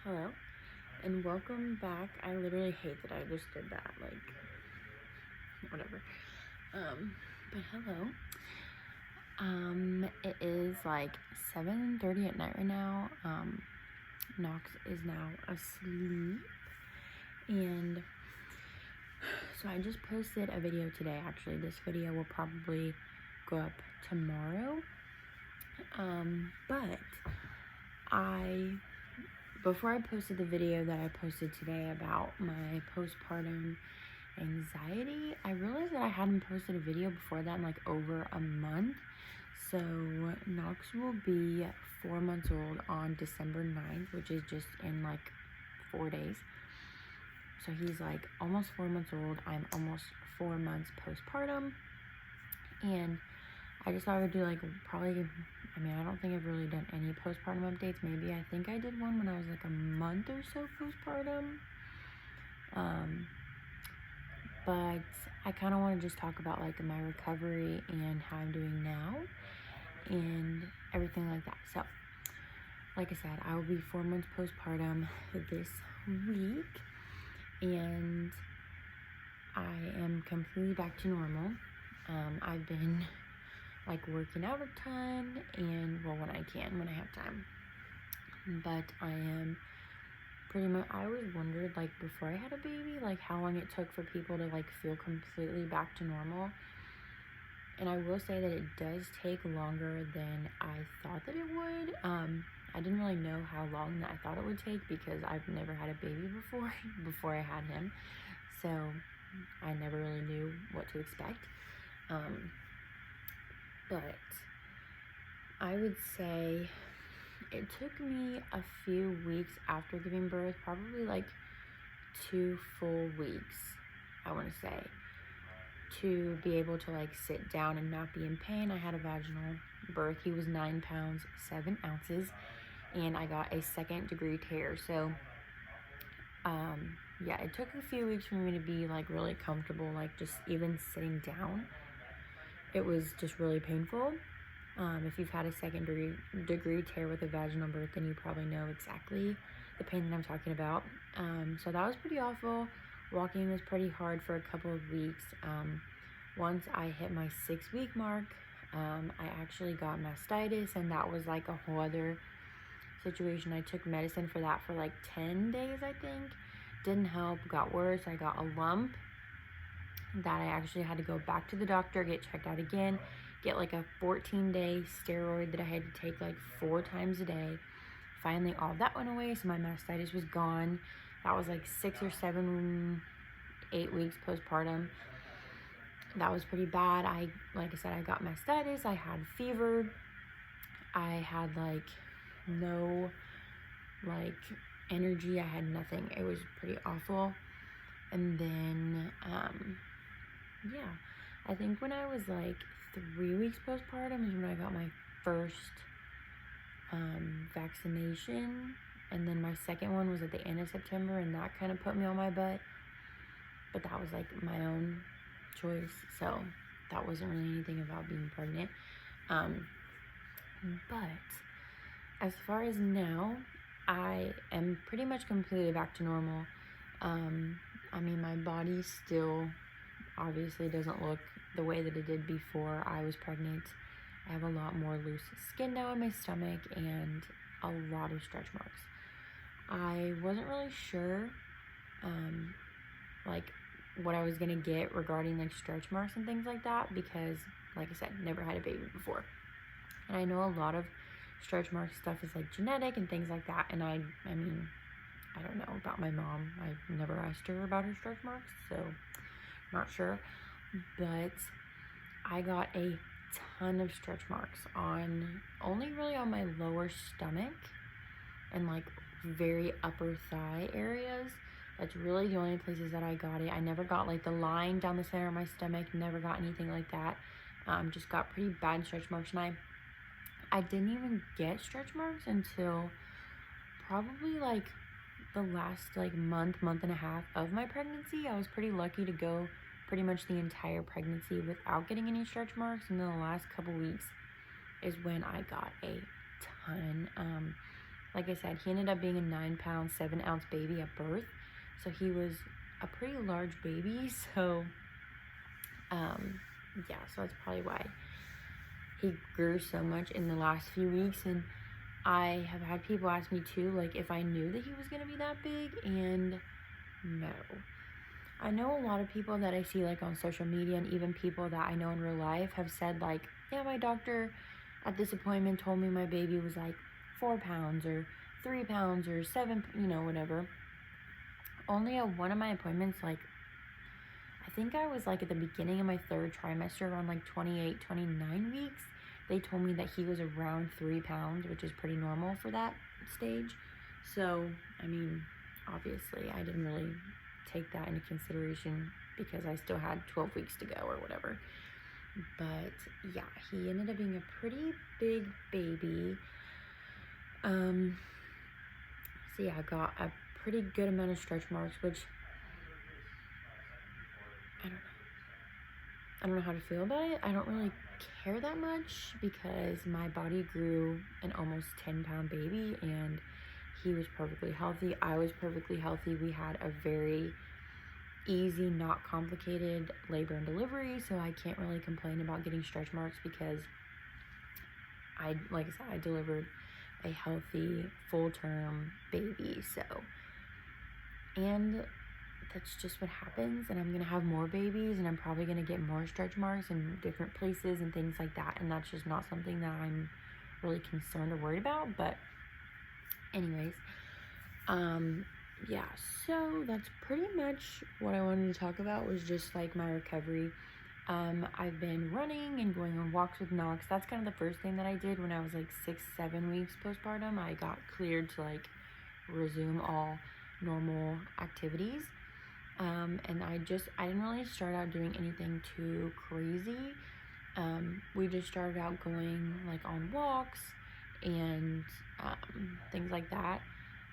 Hello and welcome back. I literally hate that I just did that, like, whatever. But hello. It is like 7:30 at night right now. Knox is now asleep, and so I just posted a video today. Actually, this video will probably go up tomorrow. But before I posted the video that I posted today about my postpartum anxiety, I realized that I hadn't posted a video before that in like over a month. So Knox will be 4 months old on December 9th, which is just in like 4 days. So he's like almost 4 months old. I'm almost 4 months postpartum, and I just thought I would do like I don't think I've really done any postpartum updates. Maybe I think I did one when I was like a month or so postpartum. But I kind of want to just talk about like my recovery and how I'm doing now and everything like that. So, like I said, I will be 4 months postpartum this week, and I am completely back to normal. I've been like working out a ton, and well, when I have time. But I am pretty much, I always wondered, like, before I had a baby, like how long it took for people to like feel completely back to normal. And I will say that it does take longer than I thought that it would. I didn't really know how long that I thought it would take because I've never had a baby before I had him. So I never really knew what to expect. But I would say it took me a few weeks after giving birth, probably like 2 full weeks, I want to say, to be able to like sit down and not be in pain. I had a vaginal birth. He was 9 pounds 7 ounces, and I got a 2nd-degree tear. So yeah, it took a few weeks for me to be like really comfortable, like just even sitting down. It was just really painful. If you've had a 2nd-degree tear with a vaginal birth, then you probably know exactly the pain that I'm talking about. So that was pretty awful. Walking was pretty hard for a couple of weeks. Once I hit my 6-week mark, I actually got mastitis, and that was like a whole other situation. I took medicine for that for like 10 days, I think. Didn't help, got worse. I got a lump that I actually had to go back to the doctor, get checked out again, get like a 14-day steroid that I had to take like 4 times a day. Finally, all that went away, so my mastitis was gone. That was like 6 or 7, 8 weeks postpartum. That was pretty bad. Like I said, I got mastitis, I had fever, I had like no like energy, I had nothing. It was pretty awful. And then yeah, I think when I was like 3 weeks postpartum is when I got my first vaccination, and then my second one was at the end of September, and that kind of put me on my butt. But that was like my own choice, so that wasn't really anything about being pregnant. But as far as now, I am pretty much completely back to normal. My body still obviously doesn't look the way that it did before I was pregnant. I have a lot more loose skin now in my stomach and a lot of stretch marks. I wasn't really sure like what I was gonna get regarding like stretch marks and things like that, because like I said, never had a baby before. And I know a lot of stretch mark stuff is like genetic and things like that, and I don't know about my mom. I've never asked her about her stretch marks, so not sure. But I got a ton of stretch marks only really on my lower stomach and like very upper thigh areas. That's really the only places that I got it. I never got like the line down the center of my stomach, never got anything like that. Just got pretty bad stretch marks, and I didn't even get stretch marks until probably like the last like month and a half of my pregnancy. I was pretty lucky to go pretty much the entire pregnancy without getting any stretch marks, and then the last couple weeks is when I got a ton. like I said, he ended up being a 9-pound, 7-ounce baby at birth. So he was a pretty large baby. So, yeah, so that's probably why he grew so much in the last few weeks. And I have had people ask me too, like, if I knew that he was going to be that big, and no. I know a lot of people that I see, like, on social media, and even people that I know in real life have said, like, yeah, my doctor at this appointment told me my baby was, like, 4 pounds or 3 pounds or 7, whatever. Only at one of my appointments, like, I think I was, like, at the beginning of my 3rd trimester, around, like, 28, 29 weeks, they told me that he was around 3 pounds, which is pretty normal for that stage. So, I mean, obviously, I didn't really take that into consideration because I still had 12 weeks to go or whatever. But, yeah, he ended up being a pretty big baby. So, yeah, I got a pretty good amount of stretch marks, which I don't know how to feel about it. I don't really care that much because my body grew an almost 10-pound baby, and he was perfectly healthy. I was perfectly healthy. We had a very easy, not complicated labor and delivery, so I can't really complain about getting stretch marks because like I said, I delivered a healthy, full-term baby. So, and that's just what happens, and I'm gonna have more babies, and I'm probably gonna get more stretch marks in different places and things like that, and that's just not something that I'm really concerned or worried about. But anyways, yeah, so that's pretty much what I wanted to talk about, was just like my recovery. I've been running and going on walks with Knox. That's kind of the first thing that I did when I was like 6-7 weeks postpartum. I got cleared to like resume all normal activities. And I didn't really start out doing anything too crazy. We just started out going like on walks and things like that.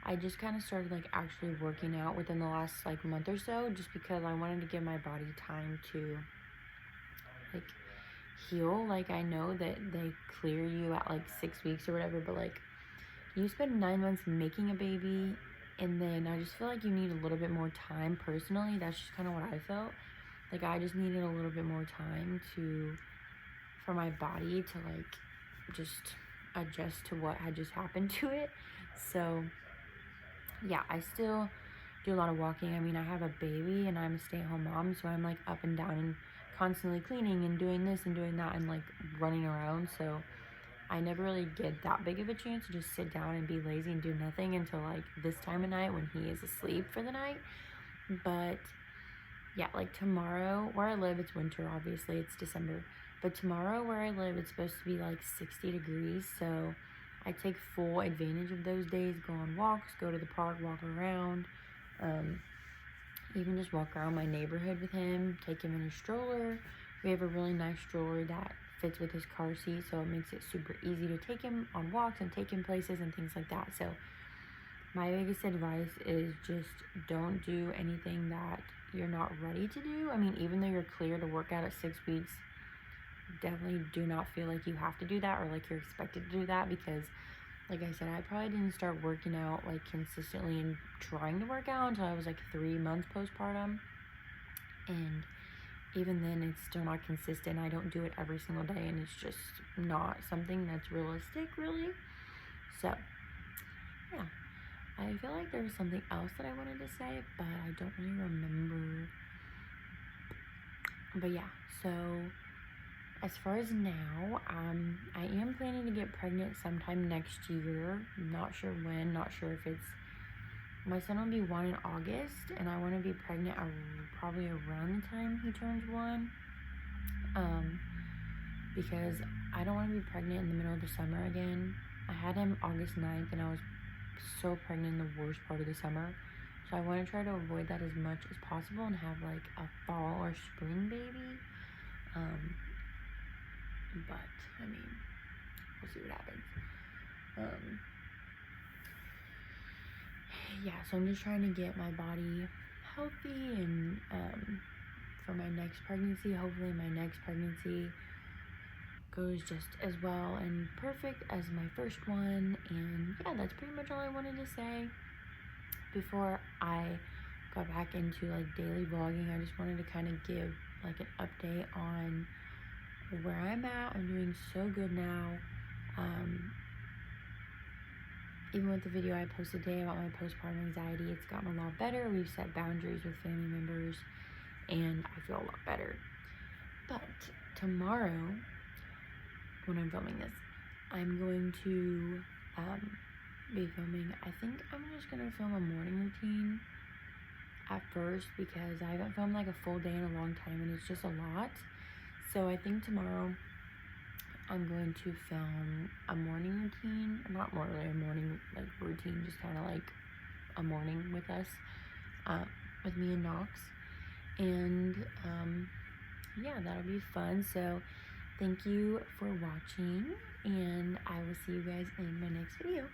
I just kind of started like actually working out within the last like month or so, just because I wanted to give my body time to like heal. Like, I know that they clear you at like 6 weeks or whatever, but like you spend 9 months making a baby, and then I just feel like you need a little bit more time. Personally, that's just kind of what I felt. Like, I just needed a little bit more time for my body to like just adjust to what had just happened to it. So yeah, I still do a lot of walking. I mean, I have a baby and I'm a stay-at-home mom, so I'm like up and down and constantly cleaning and doing this and doing that and like running around. So I never really get that big of a chance to just sit down and be lazy and do nothing until like this time of night when he is asleep for the night. But yeah, like tomorrow where I live, it's winter, obviously, it's December, but tomorrow where I live, it's supposed to be like 60 degrees. So I take full advantage of those days, go on walks, go to the park, walk around, even just walk around my neighborhood with him, take him in a stroller. We have a really nice stroller that fits with his car seat, so it makes it super easy to take him on walks and take him places and things like that. So my biggest advice is just don't do anything that you're not ready to do. I mean, even though you're clear to work out at 6 weeks, definitely do not feel like you have to do that or like you're expected to do that, because like I said, I probably didn't start working out like consistently and trying to work out until I was like 3 months postpartum, and even then it's still not consistent. I don't do it every single day, and it's just not something that's realistic, really. So yeah, I feel like there was something else that I wanted to say, but I don't really remember. But yeah, so as far as now, I am planning to get pregnant sometime next year. Not sure when, not sure if it's, my son will be 1 in August, and I want to be pregnant probably around the time he turns 1, because I don't want to be pregnant in the middle of the summer again. I had him August 9th, and I was so pregnant in the worst part of the summer, so I want to try to avoid that as much as possible and have like a fall or spring baby. But I mean, we'll see what happens. Yeah, so I'm just trying to get my body healthy, and for my next pregnancy, hopefully my next pregnancy goes just as well and perfect as my first one. And yeah, that's pretty much all I wanted to say before I got back into like daily vlogging. I just wanted to kind of give like an update on where I'm at. I'm doing so good now. Even with the video I posted today about my postpartum anxiety, it's gotten a lot better. We've set boundaries with family members, and I feel a lot better. But tomorrow, when I'm filming this, I'm going to be filming, I think I'm just going to film a morning routine at first, because I haven't filmed like a full day in a long time, and it's just a lot. So I think tomorrow I'm going to film a morning routine, not more really a morning like routine, just kind of like a morning with us, with me and Knox. And yeah, that'll be fun. So thank you for watching, and I will see you guys in my next video.